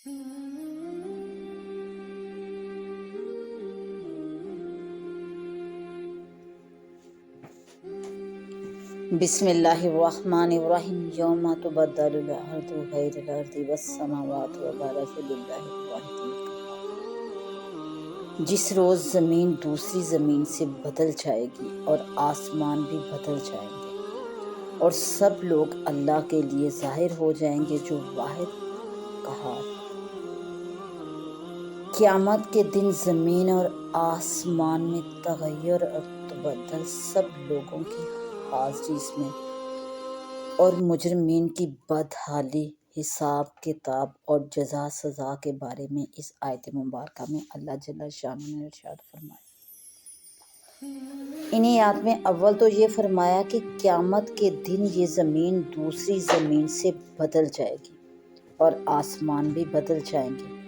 بسم اللہ الرحمن الرحیم یوم تبدل الارض غیر الارض والسماوات وبرزوا للہ الواحد القہار۔ جس روز زمین دوسری زمین سے بدل جائے گی اور آسمان بھی بدل جائیں گے اور سب لوگ اللہ کے لیے ظاہر ہو جائیں گے جو واحد قہار۔ قیامت کے دن زمین اور آسمان میں تغیر اور تبدل سب لوگوں کی حاضری میں اور مجرمین کی بدحالی، حساب کتاب اور جزا سزا کے بارے میں اس آیت مبارکہ میں اللہ جل شانہ نے ارشاد فرمایا۔ انہی آیات میں اول تو یہ فرمایا کہ قیامت کے دن یہ زمین دوسری زمین سے بدل جائے گی اور آسمان بھی بدل جائیں گے۔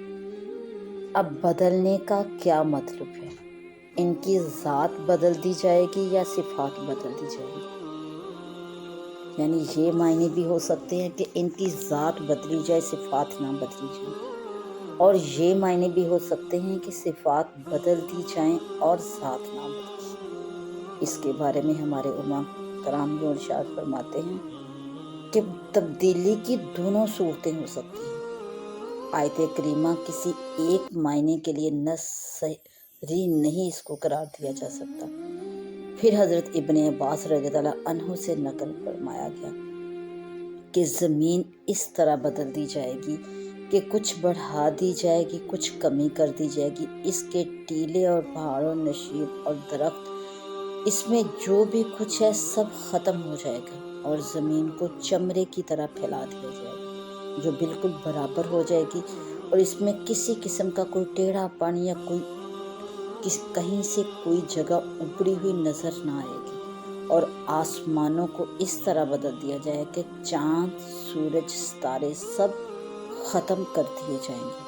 اب بدلنے کا کیا مطلب ہے؟ ان کی ذات بدل دی جائے گی یا صفات بدل دی جائے گی؟ یعنی یہ معنی بھی ہو سکتے ہیں کہ ان کی ذات بدلی جائے، صفات نہ بدلی جائیں، اور یہ معنی بھی ہو سکتے ہیں کہ صفات بدل دی جائیں اور ذات نہ بدلی۔ اس کے بارے میں ہمارے علماء کرام جو ارشاد فرماتے ہیں کہ تبدیلی کی دونوں صورتیں ہو سکتی ہیں۔ آیت کریمہ کسی ایک معنی کے لیے نصری نہیں اس کو قرار دیا جا سکتا۔ پھر حضرت ابن عباس رضی اللہ عنہ سے نقل فرمایا گیا کہ زمین اس طرح بدل دی جائے گی کہ کچھ بڑھا دی جائے گی، کچھ کمی کر دی جائے گی۔ اس کے ٹیلے اور پہاڑوں، نشیب اور درخت، اس میں جو بھی کچھ ہے سب ختم ہو جائے گا اور زمین کو چمڑے کی طرح پھیلا دیا جائے گا جو بالکل برابر ہو جائے گی، اور اس میں کسی قسم کا کوئی ٹیڑھا پن یا کہیں سے کوئی جگہ ابری ہوئی نظر نہ آئے گی، اور آسمانوں کو اس طرح بدل دیا جائے کہ چاند، سورج، ستارے سب ختم کر دیے جائیں گے۔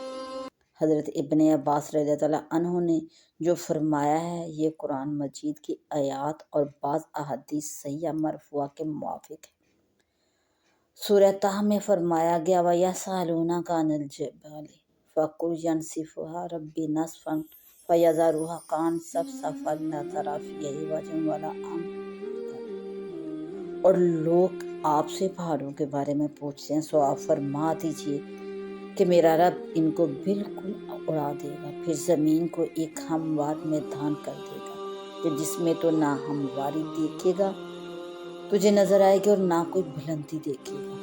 حضرت ابن عباس رضی اللہ عنہ نے جو فرمایا ہے یہ قرآن مجید کی آیات اور بعض احادیث صحیحہ مرفوعہ کے موافق ہے۔ سورہ طہ میں فرمایا گیا وَيَسْأَلُونَكَ عَنِ الْجِبَالِ فَقُلْ يَنسِفُهَا رَبِّي نَسْفًا فَيَذَرُهَا قَاعًا صَفْصَفًا لَا تَرَىٰ فِيهِ عِوَجًا وَلَا أَمْتًا۔ اور لوگ آپ سے پہاڑوں کے بارے میں پوچھتے ہیں، سو آپ فرما دیجئے کہ میرا رب ان کو بالکل اڑا دے گا، پھر زمین کو ایک ہموار میدان کر دے گا کہ جس میں تو نہ ہمواری دیکھے گا تجھے نظر آئے گی اور نہ کوئی بلندی دیکھے گا۔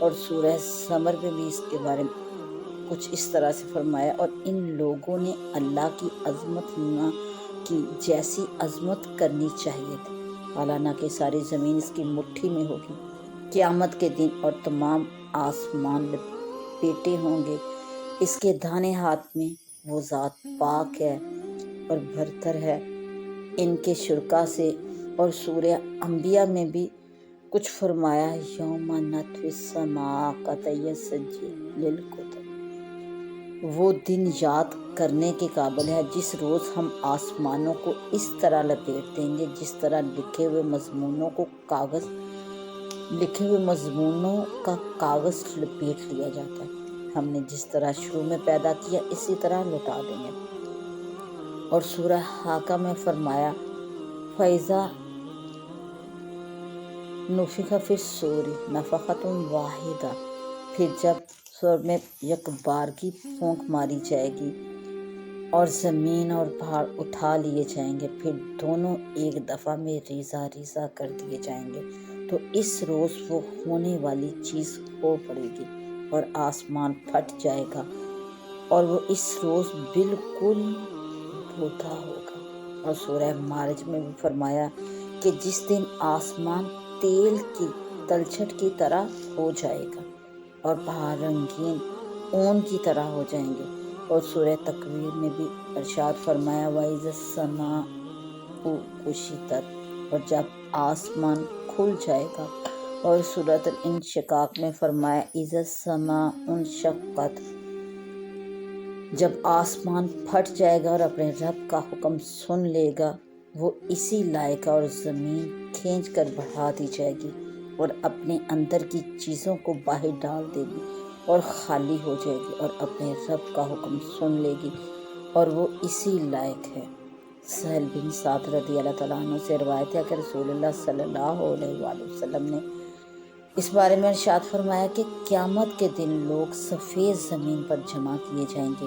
اور سورہ زمر میں بھی اس کے بارے میں کچھ اس طرح سے فرمایا، اور ان لوگوں نے اللہ کی عظمت نہ کی جیسی عظمت کرنی چاہیے تھی، حالانہ کہ ساری زمین اس کی مٹھی میں ہوگی قیامت کے دن، اور تمام آسمان لپیٹے ہوں گے اس کے داہنے ہاتھ میں۔ وہ ذات پاک ہے اور برتر ہے ان کے شرکا سے۔ اور سورہ انبیاء میں بھی کچھ فرمایا یوم نطوی السماء کطی السجل للکتب۔ وہ دن یاد کرنے کے قابل ہے جس روز ہم آسمانوں کو اس طرح لپیٹ دیں گے جس طرح لکھے ہوئے مضمونوں کا کاغذ لپیٹ لیا جاتا ہے۔ ہم نے جس طرح شروع میں پیدا کیا اسی طرح لوٹا دیں گے۔ اور سورہ حاقہ میں فرمایا فَإِذَا نُفِخَ فِي الصُّورِ نَفْخَةٌ وَاحِدَةٌ، پھر جب سور میں یک بارگی پھونک ماری جائے گی اور زمین اور پہاڑ اٹھا لیے جائیں گے، پھر دونوں ایک دفعہ میں ریزہ ریزہ کر دیے جائیں گے، تو اس روز وہ ہونے والی چیز ہو پڑے گی اور آسمان پھٹ جائے گا اور وہ اس روز بالکل بودا ہوگا۔ اور سورہ معارج میں بھی فرمایا کہ جس دن آسمان تیل کی تلچھٹ کی طرح ہو جائے گا اور پہاڑ رنگین اون کی طرح ہو جائیں گے۔ اور سورہ تکویر میں بھی ارشاد فرمایا وَإِذَا السَّمَاءُ كُشِطَتْ، اور جب آسمان کھل جائے گا۔ اور سورۃ الانشقاق میں فرمایا اِذَا السَّمَاءُ انشقت، جب آسمان پھٹ جائے گا اور اپنے رب کا حکم سن لے گا وہ اسی لائق ہے، اور زمین کھینچ کر بڑھا دی جائے گی اور اپنے اندر کی چیزوں کو باہر ڈال دے گی، اور خالی ہو جائے گی اور اپنے رب کا حکم سن لے گی اور وہ اسی لائق ہے۔ سہل بن سعد رضی اللہ تعالیٰ عنہ سے روایت ہے کہ رسول اللہ صلی اللہ علیہ وآلہ وسلم نے اس بارے میں ارشاد فرمایا کہ قیامت کے دن لوگ سفید زمین پر جمع کیے جائیں گے۔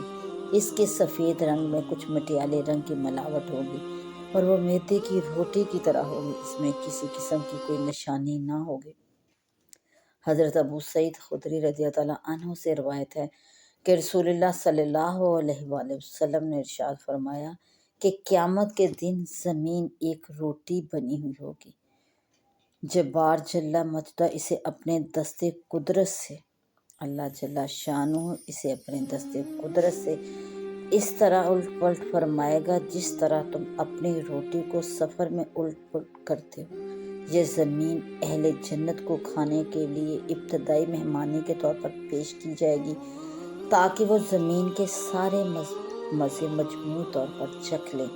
اس کے سفید رنگ میں کچھ مٹیالے رنگ کی ملاوٹ ہوگی اور وہ میدے کی روٹی کی طرح ہوگی، اس میں کسی قسم کی کوئی نشانی نہ ہوگی۔ حضرت ابو سعید خدری رضی اللہ عنہ سے روایت ہے کہ رسول اللہ صلی اللہ علیہ وآلہ وسلم نے ارشاد فرمایا کہ قیامت کے دن زمین ایک روٹی بنی ہوئی ہوگی۔ جبار جل مجدہ اسے اپنے دست قدرت سے، اللہ جل شانہ اسے اپنے دست قدرت سے اس طرح الٹ پلٹ فرمائے گا جس طرح تم اپنی روٹی کو سفر میں الٹ پلٹ کرتے ہو۔ یہ زمین اہل جنت کو کھانے کے لیے ابتدائی مہمانی کے طور پر پیش کی جائے گی تاکہ وہ زمین کے سارے مزے مجموعی طور پر چکھ لیں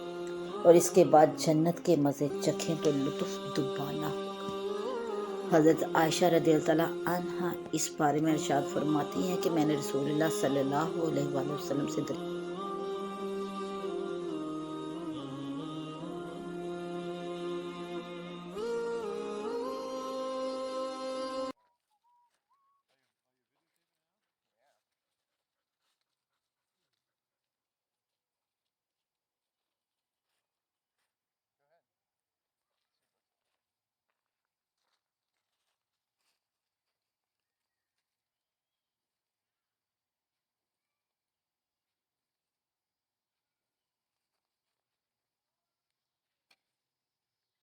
اور اس کے بعد جنت کے مزے چکھیں تو لطف دوبالا ہوگا۔ حضرت عائشہ رضی اللہ عنہا اس بارے میں ارشاد فرماتی ہیں کہ میں نے رسول اللہ صلی اللہ علیہ وآلہ وسلم سے